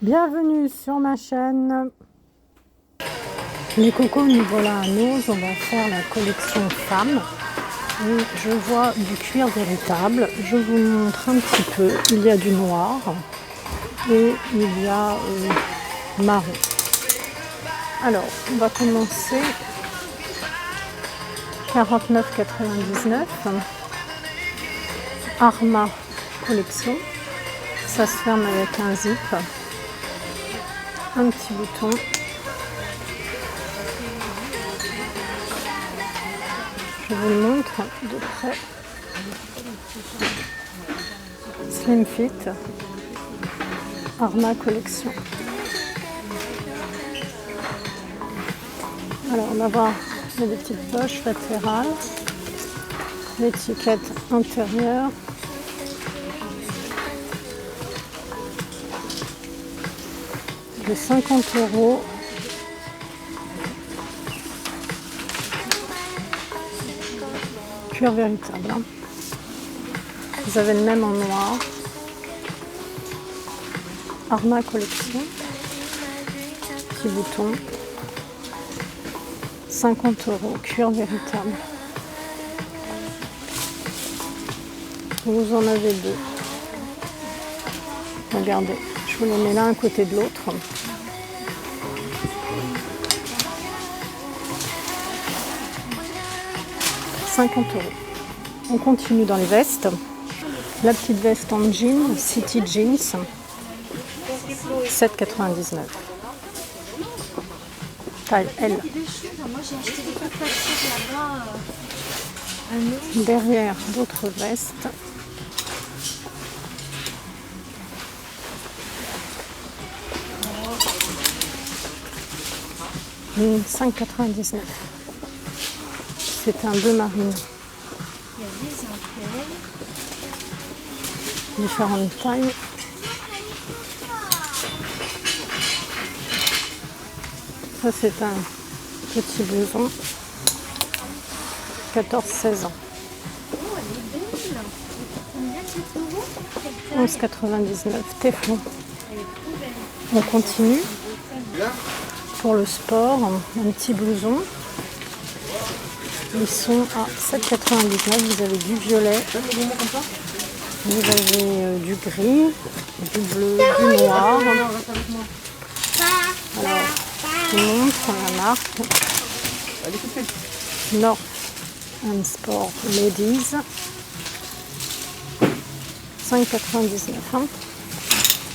Bienvenue sur ma chaîne. Les cocos, nous voilà à Noz. On va faire la collection femmes. Et je vois du cuir véritable. Je vous montre un petit peu. Il y a du noir et il y a marron. Alors, on va commencer. 49,99. Arma collection. Ça se ferme avec un zip. Un petit bouton. Je vous le montre de près. Slim Fit. Arma collection. Alors on va voir des petites poches latérales. L'étiquette intérieure. De 50 €. Cuir véritable. Hein. Vous avez le même en noir. Arma collection. Petit bouton. 50 €. Cuir véritable. Vous en avez deux. Regardez, je vous les mets l'un à côté de l'autre. « 50 €. On continue dans les vestes. La petite veste en jean, City Jeans, 7,99 €. Taille L. Derrière, d'autres vestes. « 5,99 €. C'est un bleu marine. Différentes tailles. Ça c'est un petit blouson. 14-16 ans. 11,99 €. Téflon. On continue. Pour le sport, un petit blouson. Ils sont à 7,99 €. Vous avez du violet, vous avez du gris, du bleu, du noir. Alors, je vous montre la marque. North and Sport Ladies. 5,99 €.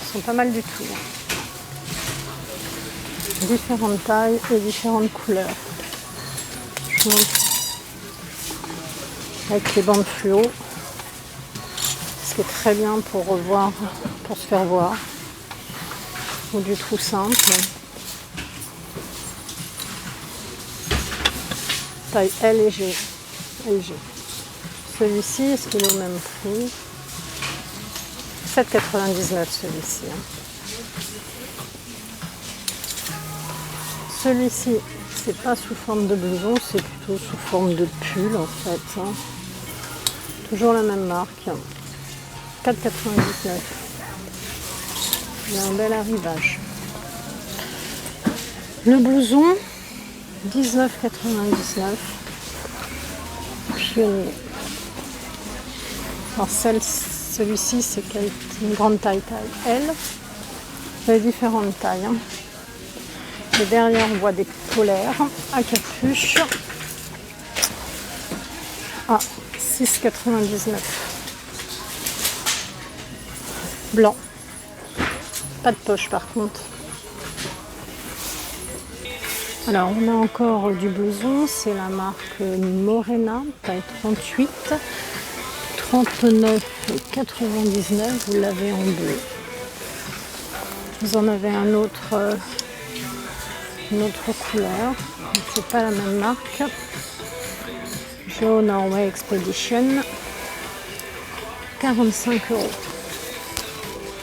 Ils sont pas mal du tout. Différentes tailles et différentes couleurs. Je vous montre. Avec les bandes fluo, ce qui est très bien pour revoir, pour se faire voir, ou du trou simple. Taille L et G. LG. Celui-ci, est-ce qu'il est au même prix? 7,99 € celui-ci. Celui-ci, c'est pas sous forme de blouson, c'est plutôt sous forme de pull en fait. Toujours la même marque. 4,99 €. Il y a un bel arrivage. Le blouson, 19,99 €. Pionnier. Alors celui-ci, c'est une grande taille L. Il y a différentes tailles. Et derrière, on voit des polaires à capuche à 6,99 €. Blanc. Pas de poche par contre. Alors, on a encore du blouson. C'est la marque Morena, taille 38. 39,99 €. Vous l'avez en bleu. Vous en avez un autre. Une autre couleur, c'est pas la même marque. Joe Norway Expedition, 45 €.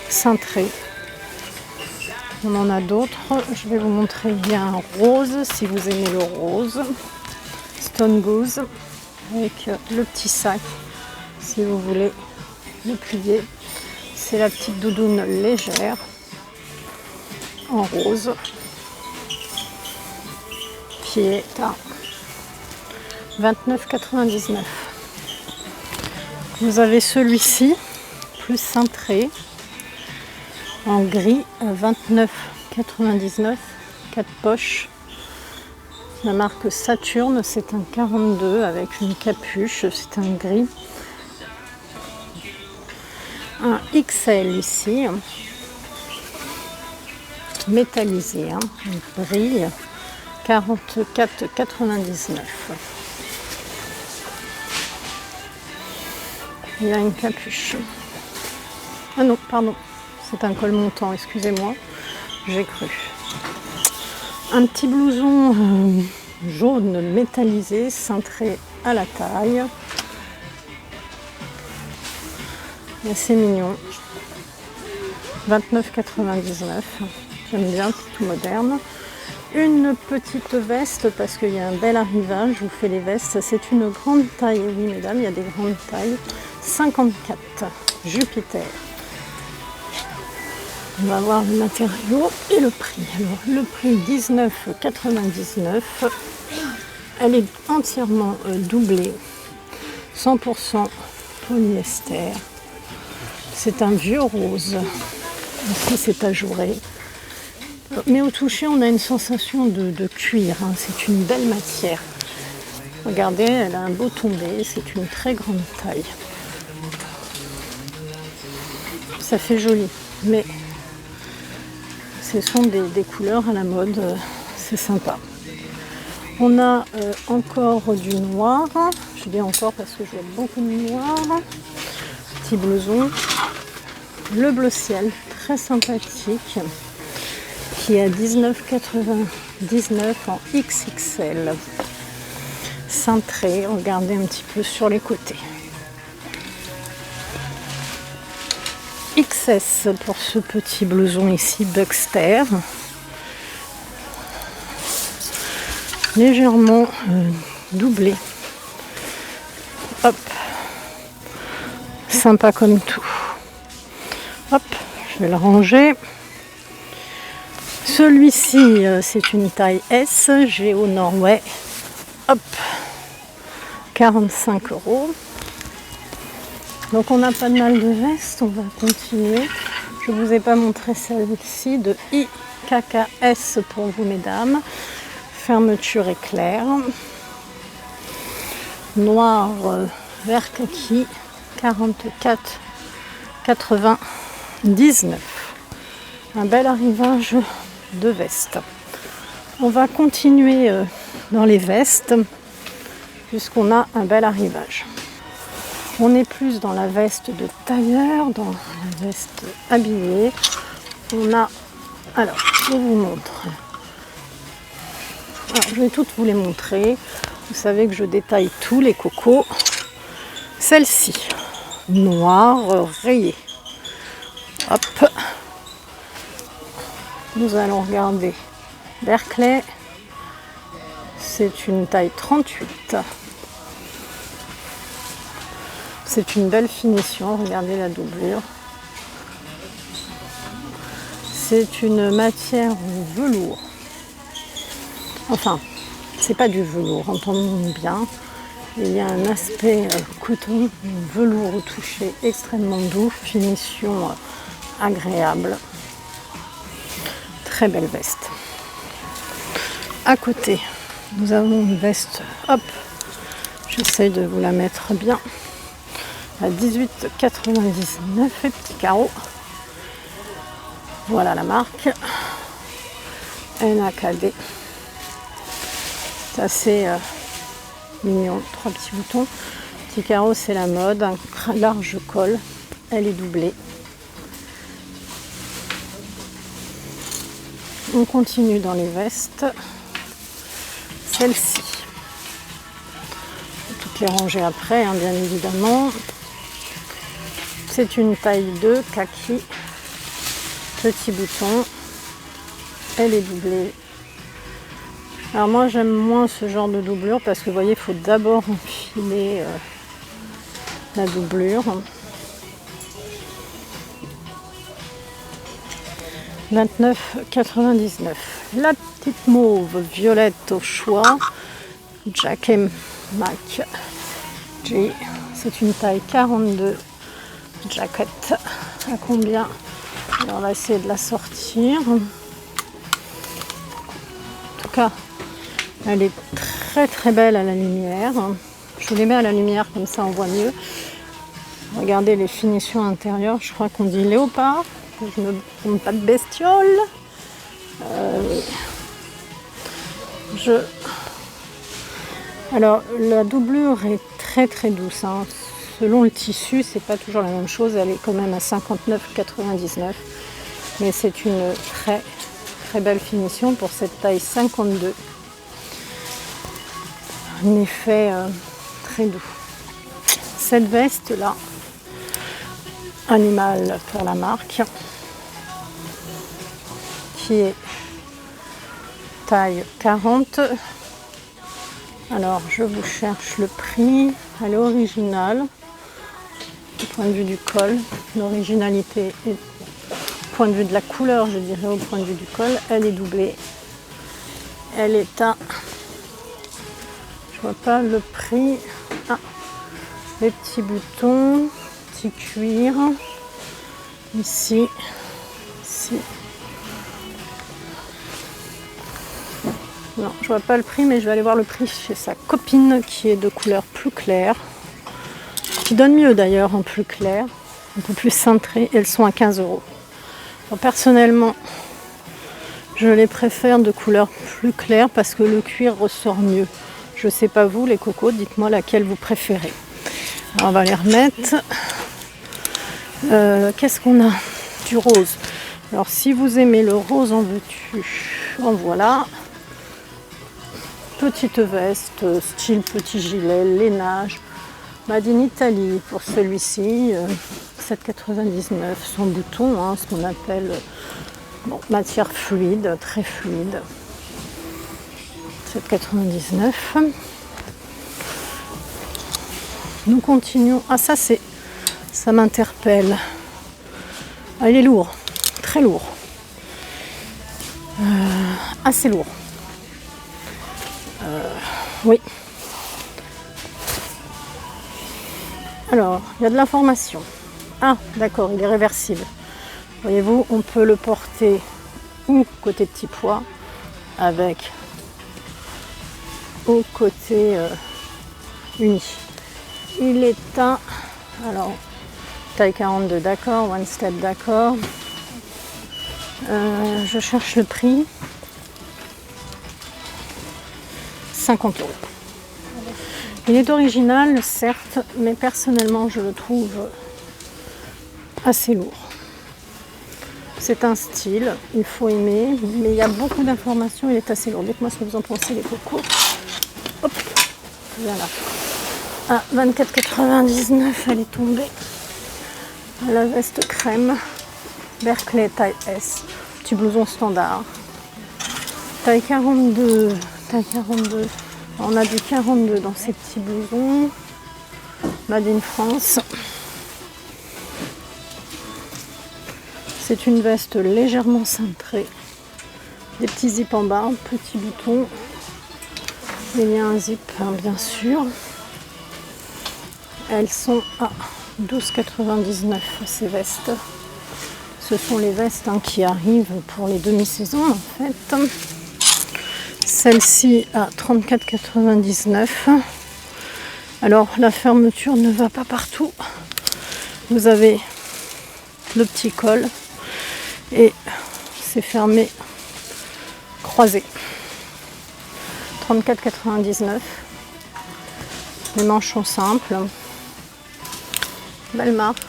Cintré. On en a d'autres. Je vais vous montrer bien rose si vous aimez le rose. Stone Goose avec le petit sac si vous voulez le plier. C'est la petite doudoune légère. en rose qui est à 29,99 €. Vous avez celui-ci plus cintré en gris à 29,99 €, 4 poches. La marque Saturne, c'est un 42 avec une capuche, c'est un gris. Un XL ici, métallisé, il brille, 44,99 €. Il a une capuche. Ah non, pardon, c'est un col montant, excusez-moi, j'ai cru. Un petit blouson jaune métallisé, cintré à la taille. Assez mignon. 29,99 €. J'aime bien, tout moderne. Une petite veste parce qu'il y a un bel arrivage. Je vous fais les vestes. C'est une grande taille. Oui, mesdames, il y a des grandes tailles. 54. Jupiter. On va voir le matériau et le prix. Alors, le prix 19,99 €. Elle est entièrement doublée. 100% polyester. C'est un vieux rose. Ici, c'est ajouré. Mais au toucher, on a une sensation de cuir. C'est une belle matière. Regardez, elle a un beau tombé. C'est une très grande taille. Ça fait joli. Mais ce sont des couleurs à la mode. C'est sympa. On a encore du noir. Je dis encore parce que je vois beaucoup de noir. Petit blouson. Le bleu ciel, très sympathique, qui est à 19,99 € en XXL. Cintré, regardez un petit peu sur les côtés. XS pour ce petit blouson ici, Buckster. Légèrement doublé. Hop. Sympa comme tout. Hop, je vais le ranger. Celui-ci, c'est une taille S, Géo Norway. Hop, 45 €. Donc on a pas mal de vestes, on va continuer. Je ne vous ai pas montré celle-ci de IKKS pour vous, mesdames. Fermeture éclair. Noir, vert kaki, 44,99 €. Un bel arrivage de vestes. On va continuer dans les vestes puisqu'on a un bel arrivage. On est plus dans la veste de tailleur, dans la veste habillée. On a, alors je vous montre. Alors, je vais toutes vous les montrer. Vous savez que je détaille tous les cocos. Celle-ci, noire rayée. Hop. Nous allons regarder Berkeley. C'est une taille 38. C'est une belle finition. Regardez la doublure. C'est une matière velours. Enfin, c'est pas du velours, entendons bien. Il y a un aspect coton, velours au toucher extrêmement doux, finition agréable. Très belle veste. À côté, nous avons une veste, hop, j'essaye de vous la mettre bien, à 18,99 € et petits carreaux. Voilà la marque. NAKD. C'est assez mignon, 3 petits boutons. Petit carreau, c'est la mode, un large col, elle est doublée. On continue dans les vestes. Celle-ci. Toutes les ranger après, bien évidemment. C'est une taille 2, kaki. Petit bouton. Elle est doublée. Alors moi j'aime moins ce genre de doublure parce que vous voyez, il faut d'abord enfiler la doublure. 29,99. La petite mauve violette au choix, Jack & Mac G. C'est une taille 42. Jaquette. À combien? Alors, on va essayer de la sortir. En tout cas, elle est très très belle à la lumière. Je vous les mets à la lumière, comme ça on voit mieux. Regardez les finitions intérieures. Je crois qu'on dit léopard. Je ne me trompe pas de bestiole. Alors, la doublure est très très douce. Hein. Selon le tissu, c'est pas toujours la même chose. Elle est quand même à 59,99. Mais c'est une très très belle finition pour cette taille 52. Un effet très doux. Cette veste là, Animal pour la marque, qui est taille 40. Alors je vous cherche le prix. Elle est originale du point de vue du col. L'originalité est du point de vue de la couleur, je dirais, au point de vue du col. Elle est doublée. Elle est à... Je vois pas le prix. Ah, les petits boutons, petit cuir. Ici. Non, je vois pas le prix, mais je vais aller voir le prix chez sa copine qui est de couleur plus claire. Qui donne mieux d'ailleurs en plus clair, un peu plus cintré. Elles sont à 15 €. Alors, personnellement, je les préfère de couleur plus claire parce que le cuir ressort mieux. Je sais pas vous, les cocos, dites-moi laquelle vous préférez. Alors, on va les remettre. Qu'est-ce qu'on a? Du rose. Alors si vous aimez le rose, en veux-tu? En voilà. Petite veste, style petit gilet, lainage. Made in Italy pour celui-ci. 7,99. Sans bouton, hein, ce qu'on appelle matière fluide, très fluide. 7,99. Nous continuons. Ah, ça m'interpelle. Ah, il est lourd, très lourd. Assez lourd. Oui. Alors, il y a de l'information. Ah, d'accord, il est réversible. Voyez-vous, on peut le porter ou côté petit pois avec au côté uni. Il est à, alors, taille 42, d'accord, one step, d'accord. Je cherche le prix. 50 €. Il est original, certes, mais personnellement, je le trouve assez lourd. C'est un style, il faut aimer, mais il y a beaucoup d'informations, il est assez lourd. Dites-moi ce que vous en pensez, les cocos. Hop, voilà. À 24,99, elle est tombée. La veste crème, Berkeley taille S, petit blouson standard. Taille 42, taille 42. On a du 42 dans ces petits blousons. Made in France. C'est une veste légèrement cintrée. Des petits zips en bas, petits boutons. Il y a un zip, hein, bien sûr. Elles sont à 12,99 ces vestes. Ce sont les vestes qui arrivent pour les demi-saisons en fait. Celle-ci à 34,99. Alors la fermeture ne va pas partout. Vous avez le petit col et c'est fermé croisé. 34,99. Les manches sont simples. Belle marque.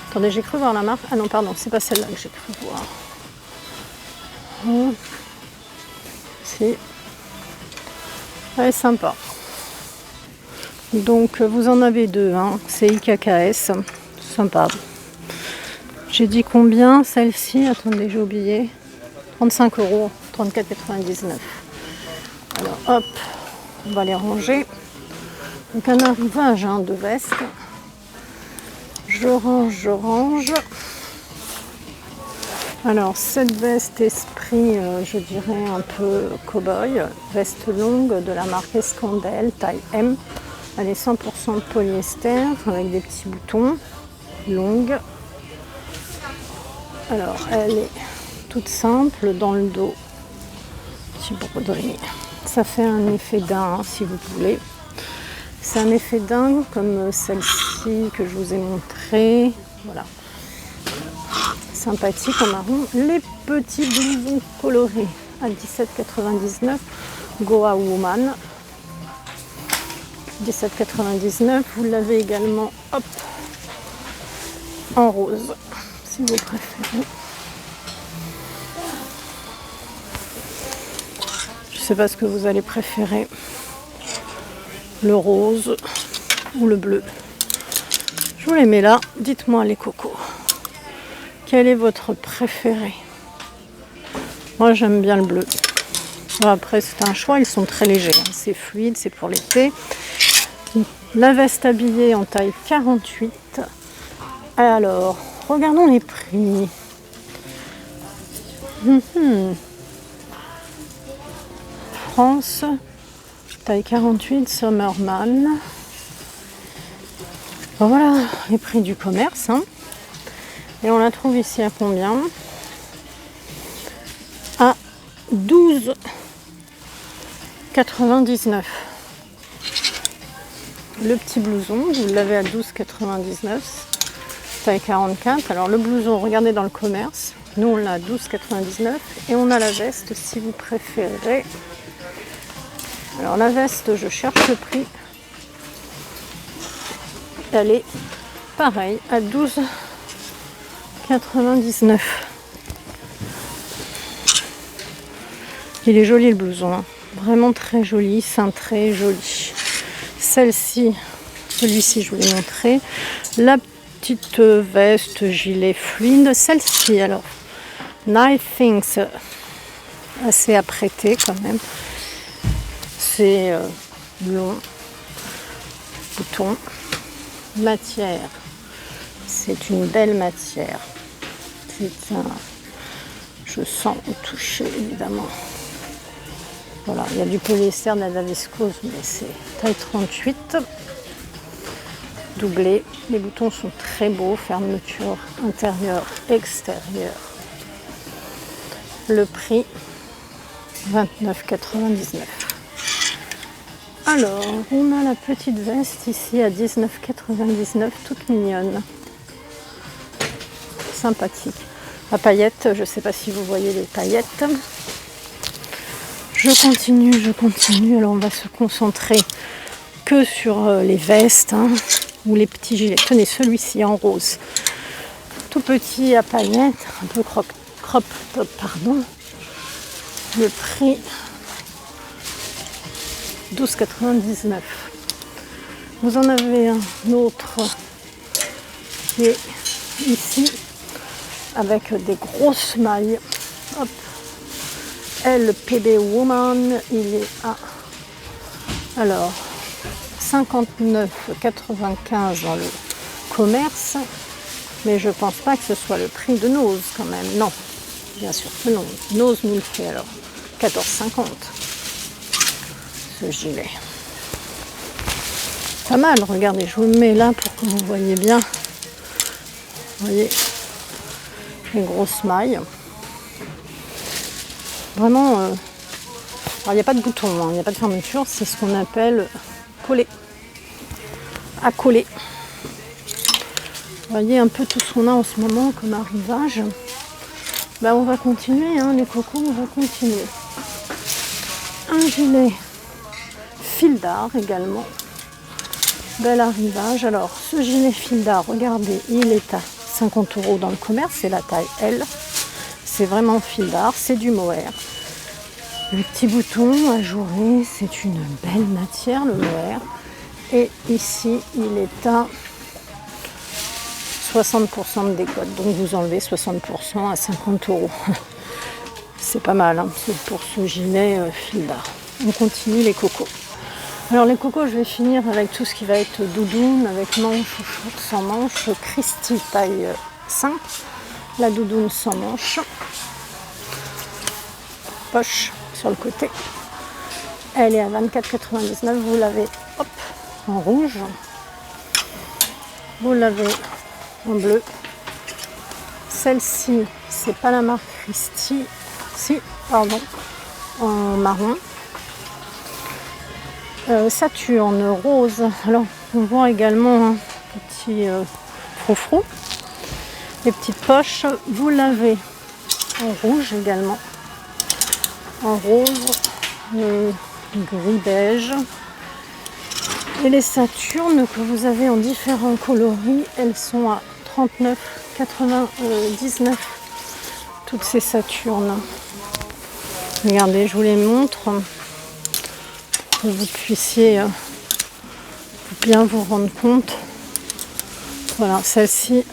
Attendez, j'ai cru voir la marque. Ah non, pardon, c'est pas celle-là que j'ai cru voir. Si. Elle est sympa. Donc, vous en avez deux. Hein. C'est IKKS. Sympa. J'ai dit combien celle-ci? Attendez, j'ai oublié. 35 €. 34,99. Alors, hop, on va les ranger. Donc, un arrivage de veste. Je range. Alors cette veste esprit, je dirais un peu cow-boy, veste longue de la marque Escandelle, taille M. Elle est 100% polyester avec des petits boutons, longue. Alors elle est toute simple dans le dos, petit broderie. Ça fait un effet daim si vous voulez. C'est un effet daim comme celle-ci que je vous ai montré. Voilà. Sympathique en marron. Les petits blousons colorés à 17,99 Goa Woman. 17,99. Vous l'avez également hop, en rose si vous préférez. Je ne sais pas ce que vous allez préférer, le rose ou le bleu. Je vous les mets là. Dites-moi les cocos. Quel est votre préféré? Moi j'aime bien le bleu. Après c'est un choix, ils sont très légers. C'est fluide, c'est pour l'été. La veste habillée en taille 48. Alors, regardons les prix. France, taille 48, Summerman. Bon, voilà les prix du commerce. Et on la trouve ici à combien? À 12,99. Le petit blouson, vous l'avez à 12,99. Taille 44. Alors le blouson, regardez dans le commerce. Nous on l'a à 12,99. Et on a la veste si vous préférez. Alors la veste, je cherche le prix. Elle est pareil à 12,99. Il est joli le blouson, vraiment très joli, cintré, joli. Celle-ci, celui-ci je vous l'ai montré. La petite veste gilet fluide, celle-ci alors. Nice Things, assez apprêtée quand même. C'est long, bouton, matière. C'est une belle matière. C'est un... Je sens au toucher évidemment. Voilà, il y a du polyester, de la viscose, mais c'est taille 38. Doublé. Les boutons sont très beaux. Fermeture intérieure, extérieure. Le prix 29,99. Alors, on a la petite veste ici à 19,99, toute mignonne. Sympathique. À paillettes, je ne sais pas si vous voyez les paillettes. Je continue. Alors, on va se concentrer que sur les vestes ou les petits gilets. Tenez, celui-ci en rose. Tout petit à paillettes, un peu crop top, pardon. Le prix 12,99. Vous en avez un autre qui est ici avec des grosses mailles. Hop. LPB Woman, il est à alors 59,95 dans le commerce, mais je pense pas que ce soit le prix de Nose quand même. Non, bien sûr que non. Nose nous le fait alors 14,50 ce gilet. Pas mal, regardez, je vous le mets là pour que vous voyez bien. Vous voyez les grosses mailles. Vraiment, alors il n'y a pas de bouton, il n'y a pas de fermeture, c'est ce qu'on appelle coller, à coller. Vous voyez un peu tout ce qu'on a en ce moment comme arrivage. Ben, on va continuer, les cocos, on va continuer. Un gilet fil d'art également. Bel arrivage. Alors, ce gilet fil d'art, regardez, il est à 50 € dans le commerce, c'est la taille L. C'est vraiment fil d'art, c'est du mohair. Le petit bouton ajouré, c'est une belle matière, le mohair. Et ici, il est à 60% de décote. Donc vous enlevez 60% à 50 €. C'est pas mal, c'est pour ce gilet fil d'art. On continue les cocos. Alors les cocos, je vais finir avec tout ce qui va être doudoune, avec manches ou sans manches. Christy taille 5. la doudoune sans manche. Poche sur le côté. Elle est à 24,99 €. Vous l'avez en rouge. Vous l'avez en bleu. Celle-ci, c'est pas la marque Christie. Si, pardon. En marron. Saturne rose. Alors, on voit également un petit froufrou. Les petites poches, vous l'avez en rouge également. En rose, gris beige. Et les Saturnes que vous avez en différents coloris, elles sont à 39,99 €. Toutes ces Saturnes. Regardez, je vous les montre pour que vous puissiez bien vous rendre compte. Voilà, celle-ci,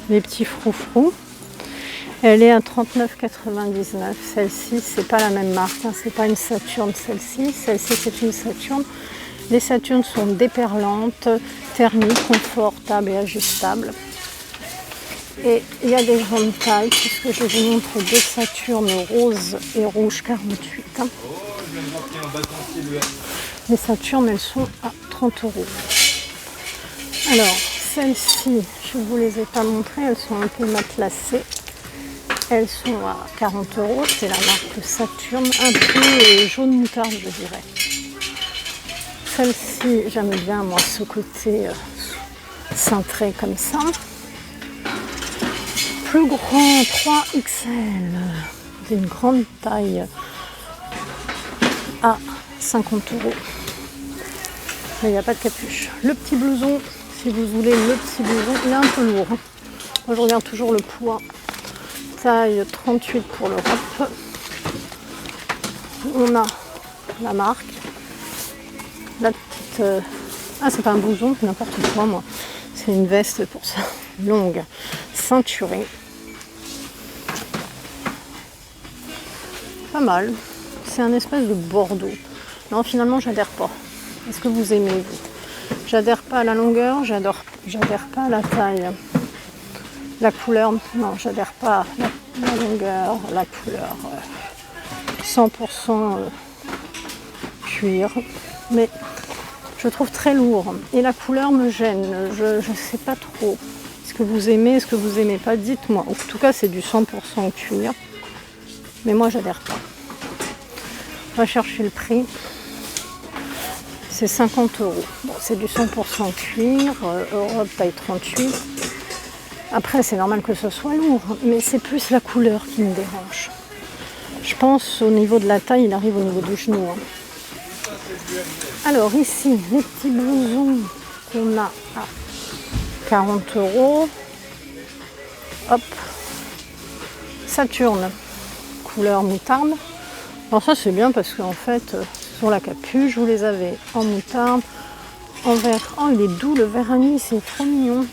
les petits froufrous. Elle est à 39,99 €. Celle-ci, c'est pas la même marque, hein. C'est pas une Saturne celle-ci. Celle-ci, c'est une Saturne. Les Saturnes sont déperlantes, thermiques, confortables et ajustables. Et il y a des grandes tailles, puisque je vous montre deux Saturnes rose et rouge 48. Hein. Les Saturnes, elles sont à 30 €. Alors, celles-ci, je ne vous les ai pas montrées, elles sont un peu matelassées. Elles sont à 40 €, c'est la marque Saturne, un peu jaune moutarde, je dirais. Celle-ci, j'aime bien, moi, ce côté cintré comme ça. Plus grand, 3XL, c'est une grande taille à 50 €. Mais il n'y a pas de capuche. Le petit blouson, si vous voulez le petit blouson, il est un peu lourd. Moi, je regarde toujours le poids. Taille 38 pour l'Europe. On a la marque. La petite... Ah, c'est pas un blouson, n'importe quoi, moi. C'est une veste pour ça. Longue, ceinturée. Pas mal. C'est un espèce de bordeaux. Non, finalement, j'adhère pas. Est-ce que vous aimez, vous? J'adhère pas à la longueur, j'adhère pas à la taille. La couleur, non, j'adhère pas à la longueur, la couleur. 100% cuir. Mais je trouve très lourd. Et la couleur me gêne. Je sais pas trop. Est-ce que vous aimez, est-ce que vous aimez pas? Dites-moi. En tout cas, c'est du 100% cuir. Mais moi, j'adhère pas. On va chercher le prix. C'est 50 €. Bon, c'est du 100% cuir, Europe taille 38. Après, c'est normal que ce soit lourd, mais c'est plus la couleur qui me dérange. Je pense au niveau de la taille, il arrive au niveau du genou. Hein. Alors ici, les petits blousons qu'on a à 40 €. Hop. Saturne, couleur moutarde. Alors ça, c'est bien parce qu'en fait... Sur la capuche, vous les avez en moutarde, en vert. Oh, il est doux, le vert anis, c'est trop mignon.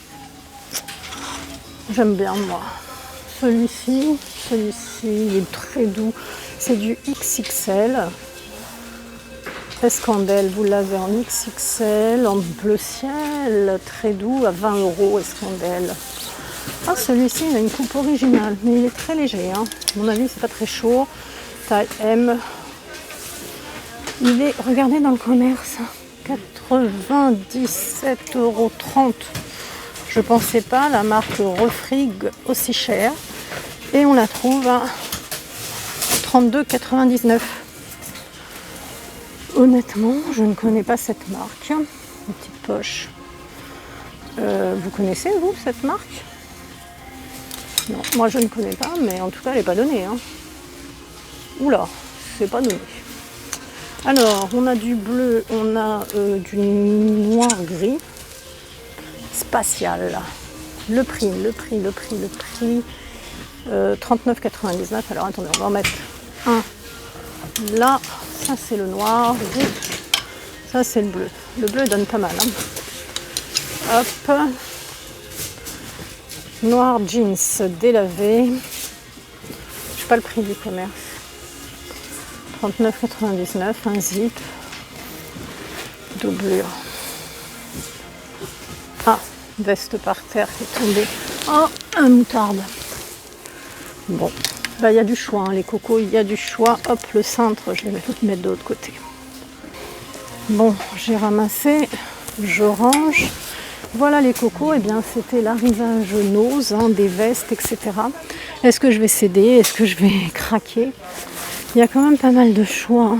J'aime bien, moi. Celui-ci, il est très doux. C'est du XXL. Escandelle, vous l'avez en XXL, en bleu ciel, très doux, à 20 € Escandelle. Ah, celui-ci, il a une coupe originale, mais il est très léger. Hein. À mon avis, c'est pas très chaud. Taille M. Il est, regardez dans le commerce, 97,30 €. Je ne pensais pas la marque Refrig aussi chère. Et on la trouve à 32,99 €. Honnêtement, je ne connais pas cette marque. Une petite poche. Vous connaissez, vous, cette marque? Non, moi je ne connais pas, mais en tout cas, elle n'est pas donnée. Hein. Oula, c'est pas donné. Alors, on a du bleu, on a du noir-gris. Spatial. Le prix. 39,99 €. Alors, attendez, on va en mettre un là. Ça, c'est le noir. Ça, c'est le bleu. Le bleu donne pas mal. Hein. Hop. Noir jeans délavé. Je sais pas le prix du commerce. 39,99 €, un zip, doublure. Ah, veste par terre qui est tombée. Oh, un moutarde. Bon, bah il y a du choix, hein, les cocos, il y a du choix. Hop, le cintre, je vais le mettre de l'autre côté. Bon, j'ai ramassé, je range. Voilà les cocos, et bien c'était l'arrivage Nose, hein, des vestes, etc. Est-ce que je vais céder? Est-ce que je vais craquer? Il y a quand même pas mal de choix, hein,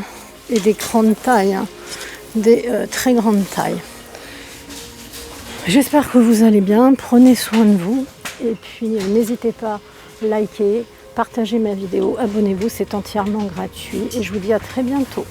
et des grandes tailles, hein, des très grandes tailles. J'espère que vous allez bien, prenez soin de vous, et puis n'hésitez pas à liker, partager ma vidéo, abonnez-vous, c'est entièrement gratuit, et je vous dis à très bientôt.